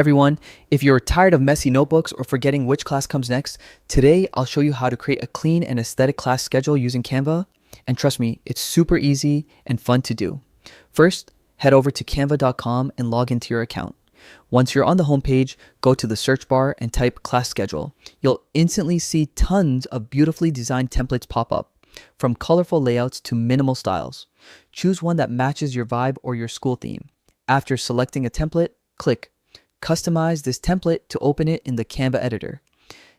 Everyone, if you're tired of messy notebooks or forgetting which class comes next, today I'll show you how to create a clean and aesthetic class schedule using Canva. And trust me, it's super easy and fun to do. First, head over to canva.com and log into your account. Once you're on the homepage, go to the search bar and type class schedule. You'll instantly see tons of beautifully designed templates pop up, from colorful layouts to minimal styles. Choose one that matches your vibe or your school theme. After selecting a template, click Customize this template to open it in the Canva editor.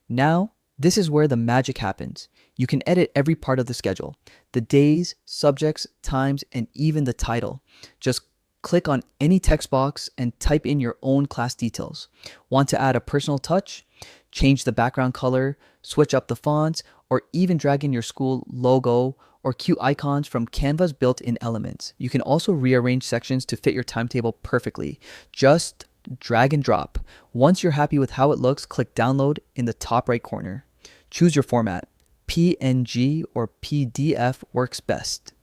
Now, this is where the magic happens. You can edit every part of the schedule: the days, subjects, times, and even the title. Just click on any text box and type in your own class details. Want to add a personal touch? Change the background color, switch up the fonts, or even drag in your school logo or cute icons from Canva's built-in elements. You can also rearrange sections to fit your timetable perfectly. Just drag and drop. Once you're happy with how it looks, click download in the top right corner. Choose your format. PNG or PDF works best.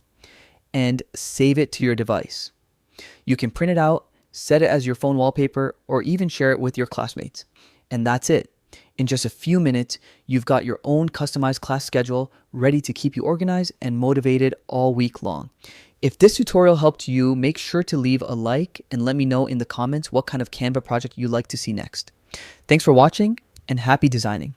And save it to your device. You can print it out, set it as your phone wallpaper, or even share it with your classmates. And that's it. In just a few minutes, you've got your own customized class schedule ready to keep you organized and motivated all week long. If this tutorial helped you, make sure to leave a like and let me know in the comments what kind of Canva project you'd like to see next. Thanks for watching and happy designing.